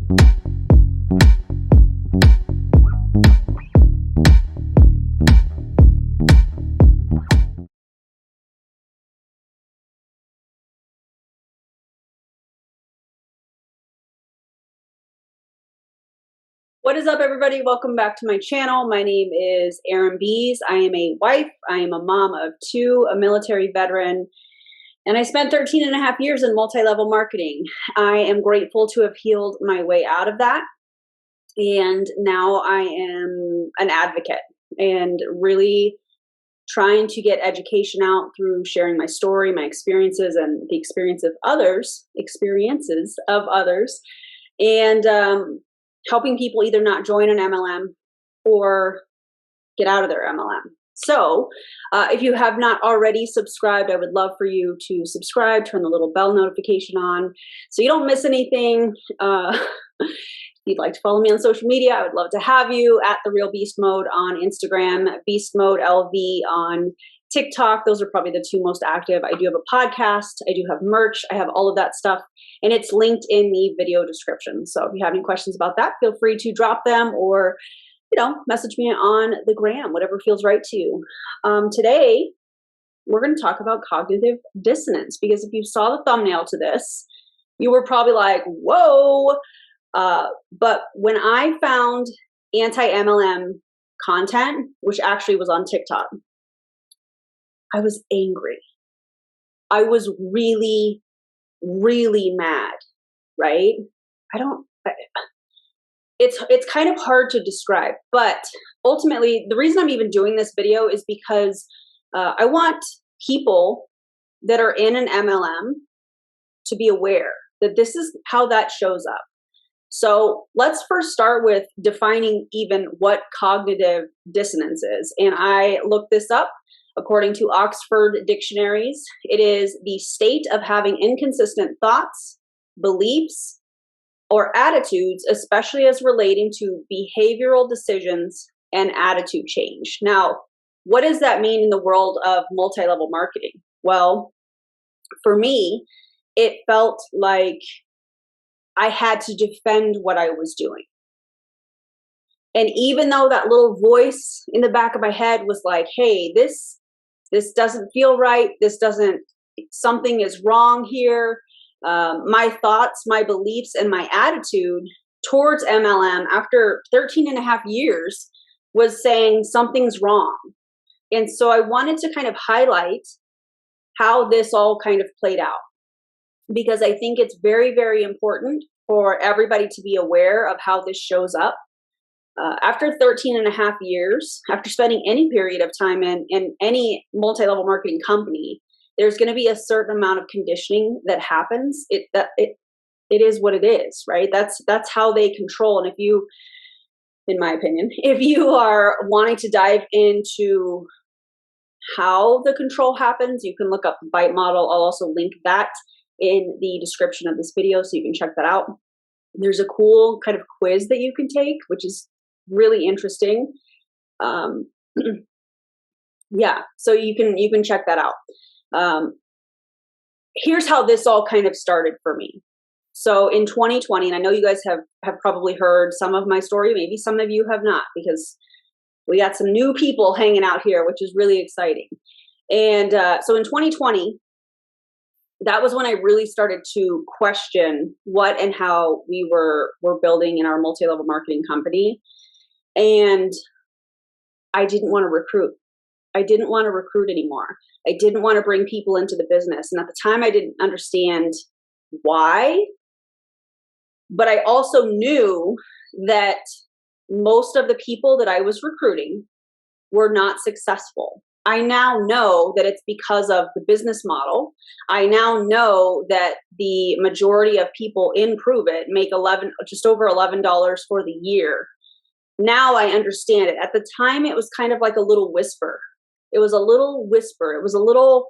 What is up, everybody? Welcome back to my channel. My name is Erin Bees. I am a wife. I am a mom of two, a military veteran, and I spent 13 and a half years in multi-level marketing. I am grateful to have healed my way out of that. And now I am an advocate and really trying to get education out through sharing my story, my experiences, and the experiences of others. And, helping people either not join an MLM or get out of their MLM. So if you have not already subscribed, I would love for you to subscribe, turn the little bell notification on so you don't miss anything. If you'd like to follow me on social media, I would love to have you at The Real Beast Mode on Instagram, Beast Mode LV on TikTok. Those are probably the two most active. I do have a podcast. I do have merch. I have all of that stuff, and it's linked in the video description. So if you have any questions about that, feel free to drop them or, message me on the gram, whatever feels right to you. Today, we're going to talk about cognitive dissonance, because if you saw the thumbnail to this, you were probably like, whoa. But when I found anti-MLM content, which actually was on TikTok, I was angry. I was really, really mad, right? It's kind of hard to describe, but ultimately the reason I'm even doing this video is because I want people that are in an MLM to be aware that this is how that shows up. So let's first start with defining even what cognitive dissonance is. And I looked this up. According to Oxford dictionaries, it is the state of having inconsistent thoughts, beliefs, or attitudes, especially as relating to behavioral decisions and attitude change. Now, what does that mean in the world of multi-level marketing? Well, for me, it felt like I had to defend what I was doing. And even though that little voice in the back of my head was like, hey, this doesn't feel right. Something is wrong here. My thoughts, my beliefs, and my attitude towards MLM after 13 and a half years was saying something's wrong. And so I wanted to kind of highlight how this all kind of played out, because I think it's very, very important for everybody to be aware of how this shows up. After 13 and a half years, after spending any period of time in any multi-level marketing company, there's going to be a certain amount of conditioning that happens. It is what it is, right? That's how they control. And if you, in my opinion, if you are wanting to dive into how the control happens, you can look up the bite model. I'll also link that in the description of this video so you can check that out. There's a cool kind of quiz that you can take, which is really interesting. Yeah, so you can check that out. Here's how this all kind of started for me. So in 2020, and I know you guys have probably heard some of my story, maybe some of you have not, because we got some new people hanging out here, which is really exciting. And so in 2020, that was when I really started to question what and how we were building in our multi-level marketing company. And I didn't want to recruit. I didn't want to recruit anymore. I didn't want to bring people into the business. And at the time, I didn't understand why. But I also knew that most of the people that I was recruiting were not successful. I now know that it's because of the business model. I now know that the majority of people in Pruvit make just over $11 for the year. Now I understand it. At the time, it was kind of like a little whisper. It was a little whisper. It was a little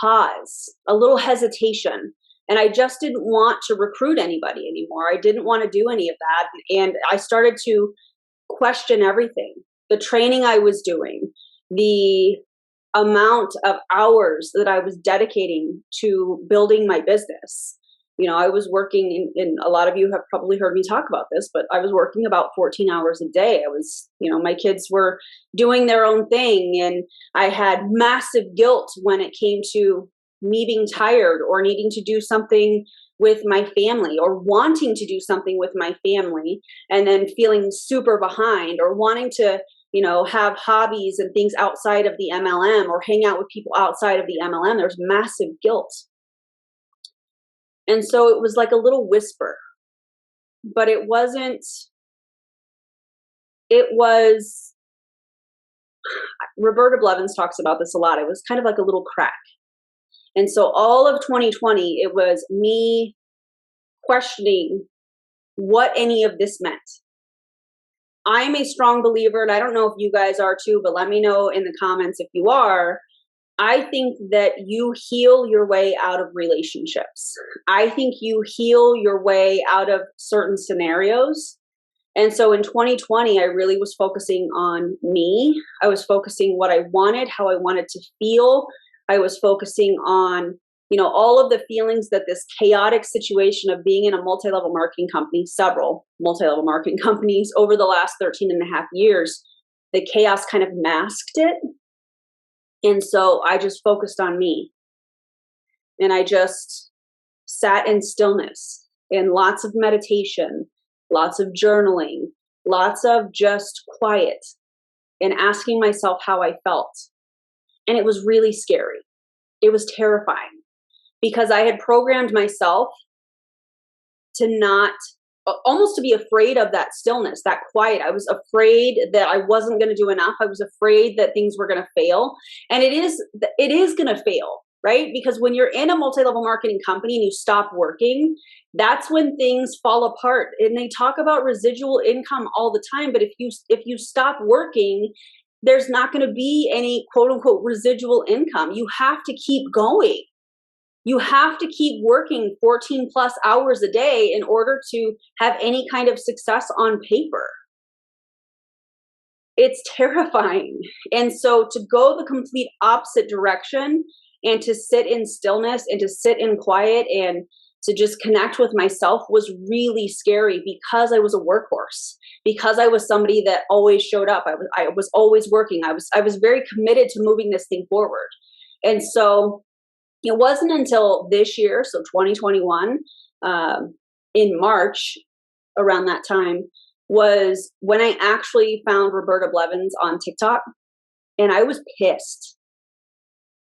pause, a little hesitation. And I just didn't want to recruit anybody anymore. I didn't want to do any of that. And I started to question everything. The training I was doing, the amount of hours that I was dedicating to building my business. I was working in a lot of you have probably heard me talk about this, but I was working about 14 hours a day. I was, my kids were doing their own thing, and I had massive guilt when it came to me being tired or needing to do something with my family or wanting to do something with my family and then feeling super behind, or wanting to, have hobbies and things outside of the MLM or hang out with people outside of the MLM. There's massive guilt. And so it was like a little whisper, but it wasn't, it was, Roberta Blevins talks about this a lot. It was kind of like a little crack. And so all of 2020, it was me questioning what any of this meant. I'm a strong believer, and I don't know if you guys are too, but let me know in the comments if you are. I think that you heal your way out of relationships. I think you heal your way out of certain scenarios. And so in 2020, I really was focusing on me. I was focusing what I wanted, how I wanted to feel. I was focusing on, all of the feelings that this chaotic situation of being in a multi-level marketing company, several multi-level marketing companies over the last 13 and a half years, the chaos kind of masked it. And so I just focused on me, and I just sat in stillness and lots of meditation, lots of journaling, lots of just quiet, and asking myself how I felt. And it was really scary. It was terrifying because I had programmed myself to not, almost to be afraid of that stillness, that quiet. I was afraid that I wasn't going to do enough. I was afraid that things were going to fail. And it is going to fail, right? Because when you're in a multi-level marketing company and you stop working, that's when things fall apart. And they talk about residual income all the time. But if you stop working, there's not going to be any quote unquote residual income. You have to keep going. You have to keep working 14 plus hours a day in order to have any kind of success on paper. It's terrifying. And so to go the complete opposite direction and to sit in stillness and to sit in quiet and to just connect with myself was really scary because I was a workhorse, because I was somebody that always showed up. I was always working. I was very committed to moving this thing forward. And so it wasn't until this year, so 2021, in March, around that time, was when I actually found Roberta Blevins on TikTok, and I was pissed.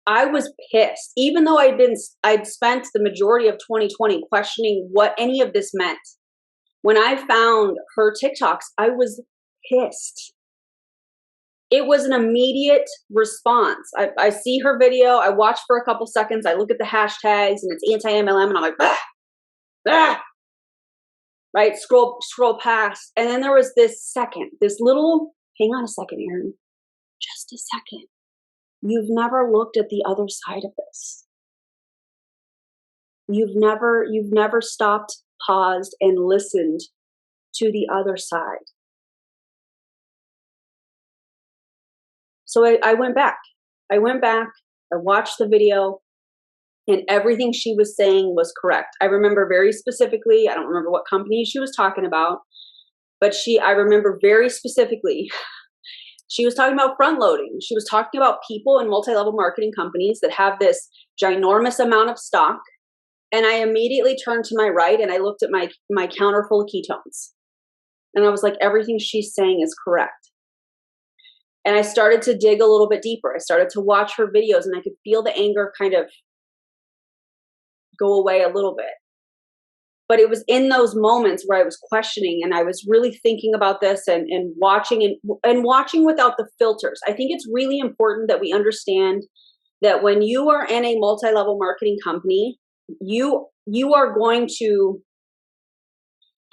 I was pissed, even though I'd spent the majority of 2020 questioning what any of this meant. When I found her TikToks, I was pissed. It was an immediate response. I see her video, I watch for a couple seconds, I look at the hashtags, and it's anti-MLM, and I'm like, bah, bah, right? Scroll past. And then there was this little, hang on a second, Erin, just a second. You've never looked at the other side of this. You've never stopped, paused, and listened to the other side. So I went back. I watched the video, and everything she was saying was correct. I remember very specifically, I don't remember what company she was talking about, but I remember very specifically, she was talking about front loading. She was talking about people in multi-level marketing companies that have this ginormous amount of stock. And I immediately turned to my right and I looked at my counter full of ketones. And I was like, everything she's saying is correct. And I started to dig a little bit deeper. I started to watch her videos, and I could feel the anger kind of go away a little bit. But it was in those moments where I was questioning, and I was really thinking about this and watching and watching without the filters. I think it's really important that we understand that when you are in a multi-level marketing company, you are going to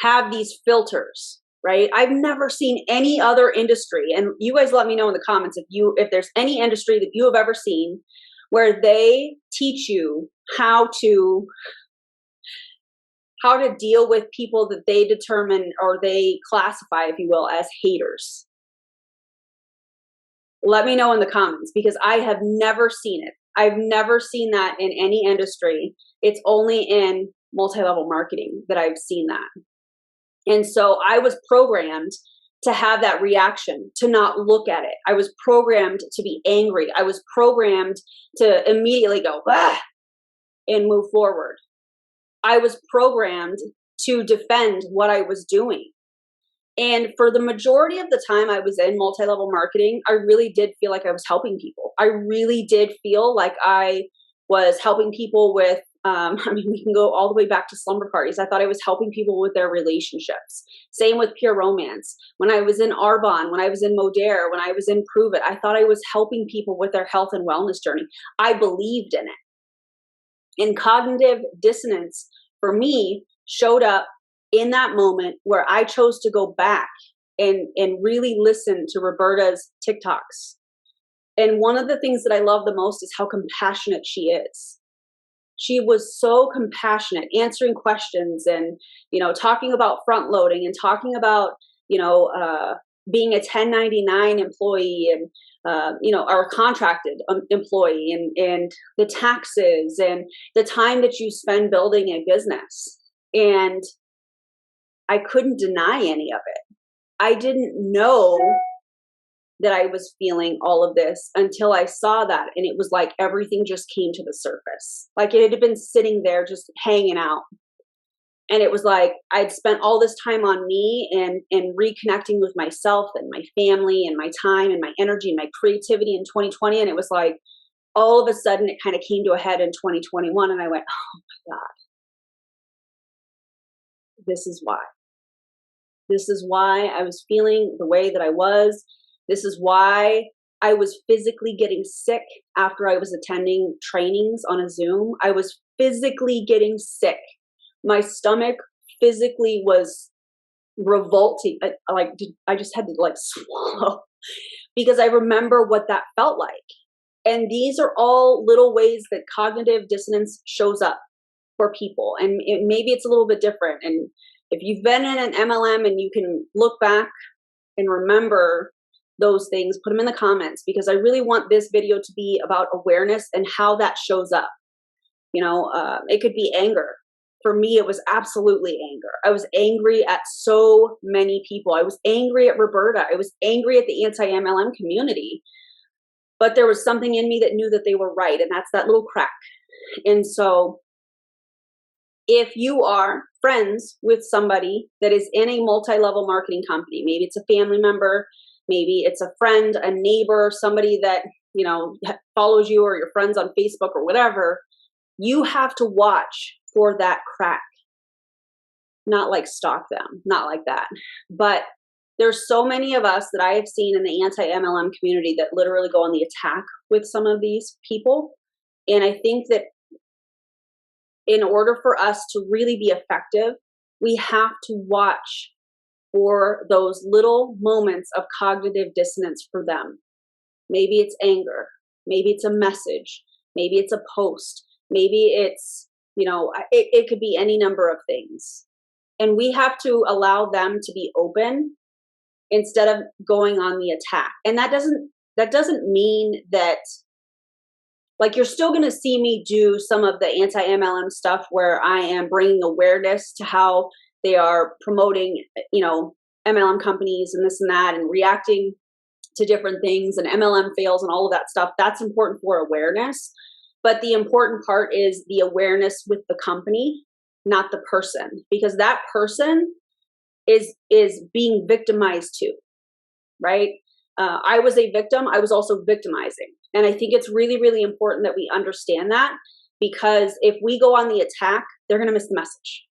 have these filters, right? I've never seen any other industry, and you guys let me know in the comments if there's any industry that you have ever seen where they teach you how to deal with people that they determine or they classify, if you will, as haters. Let me know in the comments, because I have never seen it. I've never seen that in any industry. It's only in multi-level marketing that I've seen that. And so I was programmed to have that reaction, to not look at it. I was programmed to be angry. I was programmed to immediately go, ah, and move forward. I was programmed to defend what I was doing. And for the majority of the time I was in multi-level marketing, I really did feel like I was helping people. I really did feel like I was helping people with, I mean, we can go all the way back to slumber parties. I thought I was helping people with their relationships. Same with pure romance. When I was in Arbonne, when I was in Modere, when I was in Pruvit, I thought I was helping people with their health and wellness journey. I believed in it. And cognitive dissonance for me showed up in that moment where I chose to go back and really listen to Roberta's TikToks. And one of the things that I love the most is how compassionate she is. She was so compassionate, answering questions and, talking about front loading and talking about, being a 1099 employee and, or contracted employee and the taxes and the time that you spend building a business. And I couldn't deny any of it. I didn't know that I was feeling all of this until I saw that. And it was like everything just came to the surface. Like it had been sitting there just hanging out. And it was like I'd spent all this time on me and reconnecting with myself and my family and my time and my energy and my creativity in 2020. And it was like all of a sudden it kind of came to a head in 2021. And I went, oh my God, this is why. This is why I was feeling the way that I was. This is why I was physically getting sick after I was attending trainings on a Zoom. I was physically getting sick. My stomach physically was revolting. I just had to swallow because I remember what that felt like. And these are all little ways that cognitive dissonance shows up for people. And maybe it's a little bit different. And if you've been in an MLM and you can look back and remember those things, put them in the comments, because I really want this video to be about awareness and how that shows up. It could be anger. For me, it was absolutely anger. I was angry at so many people. I was angry at Roberta. I was angry at the anti-MLM community. But there was something in me that knew that they were right, and that's that little crack. And so if you are friends with somebody that is in a multi-level marketing company, maybe it's a family member, maybe it's a friend, a neighbor, somebody that, follows you or your friends on Facebook or whatever, you have to watch for that crack. Not like stalk them, not like that. But there's so many of us that I have seen in the anti-MLM community that literally go on the attack with some of these people. And I think that in order for us to really be effective, we have to watch for those little moments of cognitive dissonance for them. Maybe it's anger. Maybe it's a message. Maybe it's a post. Maybe it's, it could be any number of things. And we have to allow them to be open instead of going on the attack. And that doesn't mean that, you're still going to see me do some of the anti-MLM stuff where I am bringing awareness to how they are promoting, MLM companies and this and that and reacting to different things and MLM fails and all of that stuff. That's important for awareness. But the important part is the awareness with the company, not the person, because that person is being victimized too, right? I was a victim. I was also victimizing. And I think it's really, really important that we understand that, because if we go on the attack, they're going to miss the message.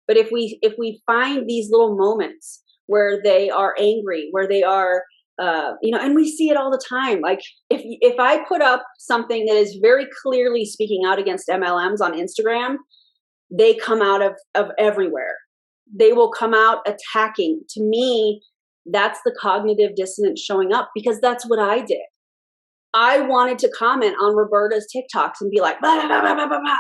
But if we find these little moments where they are angry, where they are, and we see it all the time. Like if I put up something that is very clearly speaking out against MLMs on Instagram, they come out of everywhere. They will come out attacking. To me, that's the cognitive dissonance showing up, because that's what I did. I wanted to comment on Roberta's TikToks and be like, blah, blah, blah, blah, blah, blah.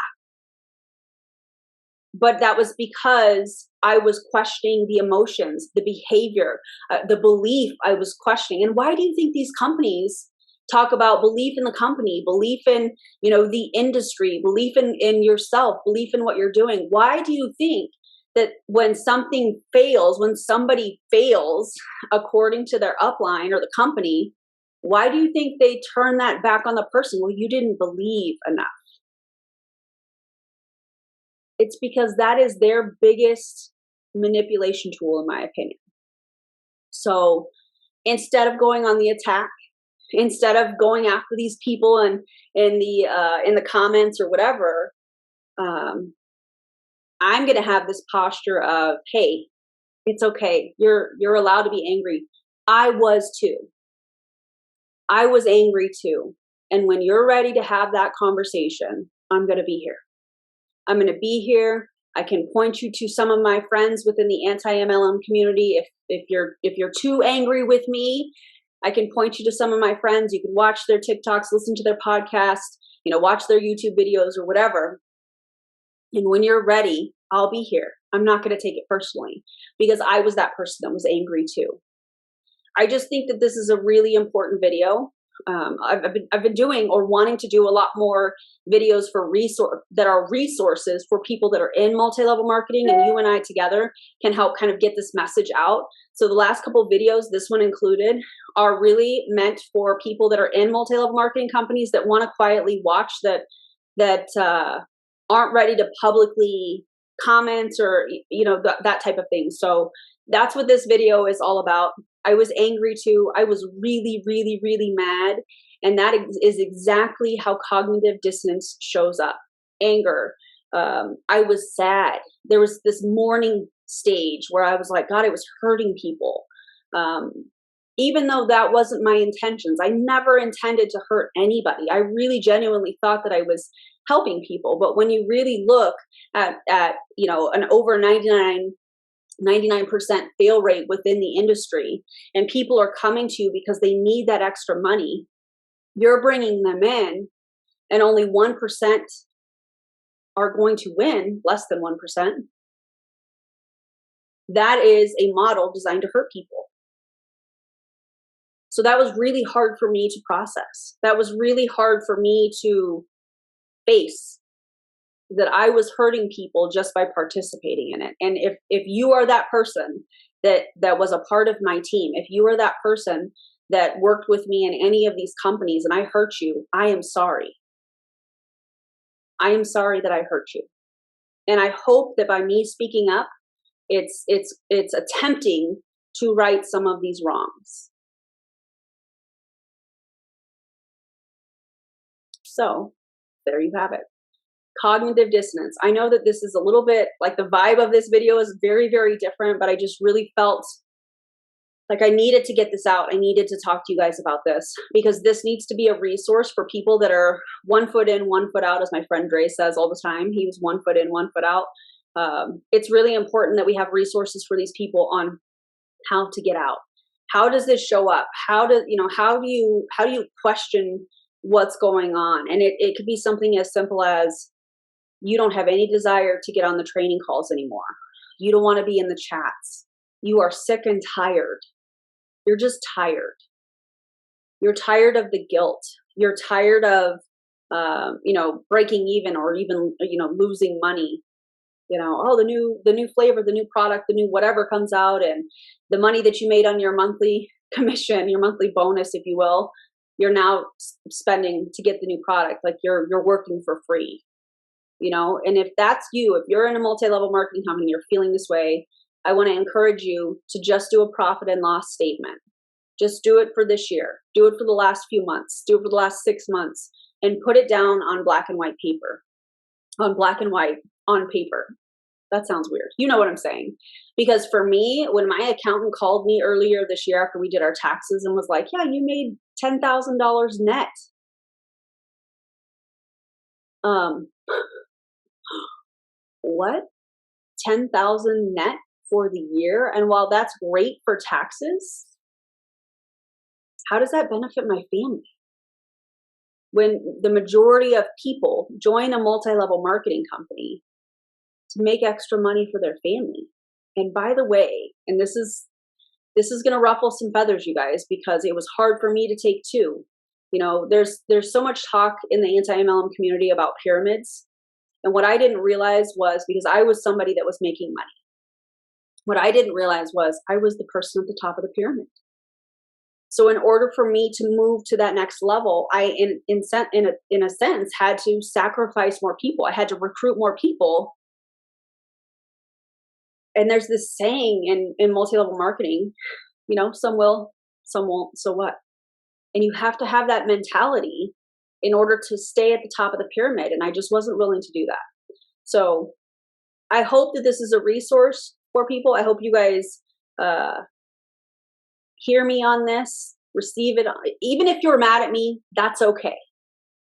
But that was because I was questioning the emotions, the behavior, the belief I was questioning. And why do you think these companies talk about belief in the company, belief in, the industry, belief in yourself, belief in what you're doing. Why do you think that when something fails, when somebody fails according to their upline or the company, why do you think they turn that back on the person? Well, you didn't believe enough. It's because that is their biggest manipulation tool, in my opinion. So instead of going on the attack, instead of going after these people and in the comments or whatever, I'm going to have this posture of, hey, it's okay. You're allowed to be angry. I was too. I was angry too. And when you're ready to have that conversation, I'm going to be here. I'm going to be here. I can point you to some of my friends within the anti-MLM community. If you're too angry with me, I can point you to some of my friends. You can watch their TikToks, listen to their podcasts, watch their YouTube videos or whatever. And when you're ready, I'll be here. I'm not going to take it personally because I was that person that was angry too. I just think that this is a really important video. I've been doing or wanting to do a lot more videos that are resources for people that are in multi-level marketing, and you and I together can help kind of get this message out. So the last couple of videos, this one included, are really meant for people that are in multi-level marketing companies that want to quietly watch that aren't ready to publicly comment or that type of thing. So that's what this video is all about. I was angry too. I was really, really, really mad. And that is exactly how cognitive dissonance shows up. Anger. I was sad. There was this mourning stage where I was like, God, I was hurting people. Even though that wasn't my intentions. I never intended to hurt anybody. I really genuinely thought that I was helping people. But when you really look at an over 99% fail rate within the industry, and people are coming to you because they need that extra money, you're bringing them in, and only 1% are going to win, less than 1%. That is a model designed to hurt people. So that was really hard for me to process. That was really hard for me to face, that I was hurting people just by participating in it. And if you are that person that was a part of my team, if you are that person that worked with me in any of these companies and I hurt you, I am sorry. I am sorry that I hurt you. And I hope that by me speaking up, it's attempting to right some of these wrongs. So there you have it. Cognitive dissonance. I know that this is a little bit like the vibe of this video is very, very different, but I just really felt like I needed to get this out. I needed to talk to you guys about this because this needs to be a resource for people that are 1 foot in, 1 foot out, as my friend Dre says all the time. He was 1 foot in, 1 foot out. It's really important that we have resources for these people on how to get out. How does this show up? How do you question what's going on? And it could be something as simple as you don't have any desire to get on the training calls anymore. You don't want to be in the chats. You are sick and tired. You're just tired. You're tired of the guilt. You're tired of, breaking even or even, losing money. The new flavor, the new product, the new whatever comes out, and the money that you made on your monthly commission, your monthly bonus, if you will, you're now spending to get the new product. Like you're working for free. And if that's you, if you're in a multi-level marketing company, you're feeling this way, I want to encourage you to just do a profit and loss statement. Just do it for this year. Do it for the last few months. Do it for the last 6 months and put it down on black and white paper. On black and white on paper. That sounds weird. You know what I'm saying? Because for me, when my accountant called me earlier this year after we did our taxes and was like, yeah, you made $10,000 net. What? 10,000 net for the year? And while that's great for taxes, how does that benefit my family? When the majority of people join a multi-level marketing company to make extra money for their family. And by the way, and this is going to ruffle some feathers, you guys, because it was hard for me to take too. There's so much talk in the anti-MLM community about pyramids. And what I didn't realize was, because I was somebody that was making money, what I didn't realize was I was the person at the top of the pyramid. So in order for me to move to that next level, I, in a sense, had to sacrifice more people. I had to recruit more people. And there's this saying in multi-level marketing, some will, some won't, so what? And you have to have that mentality in order to stay at the top of the pyramid. And I just wasn't willing to do that. So I hope that this is a resource for people. I hope you guys hear me on this, receive it. Even if you're mad at me, that's okay.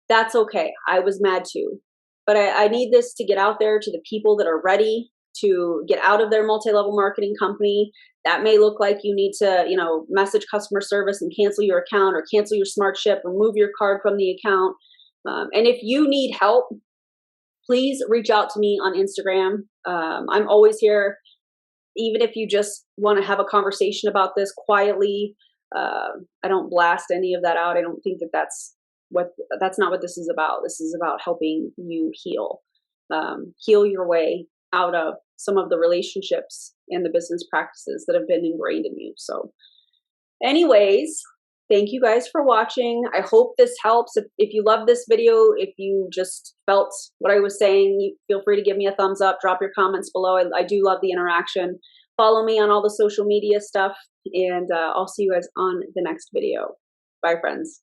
That's okay. I was mad too. But I need this to get out there to the people that are ready to get out of their multi-level marketing company. That may look like you need to, message customer service and cancel your account, or cancel your smart ship, remove your card from the account. And if you need help, please reach out to me on Instagram. I'm always here. Even if you just want to have a conversation about this quietly, I don't blast any of that out. I don't think that's not what this is about. This is about helping you heal your way out of some of the relationships and the business practices that have been ingrained in you. So anyways, thank you guys for watching. I hope this helps. If you love this video, if you just felt what I was saying, you feel free to give me a thumbs up, drop your comments below. I do love the interaction. Follow me on all the social media stuff, and I'll see you guys on the next video. Bye, friends.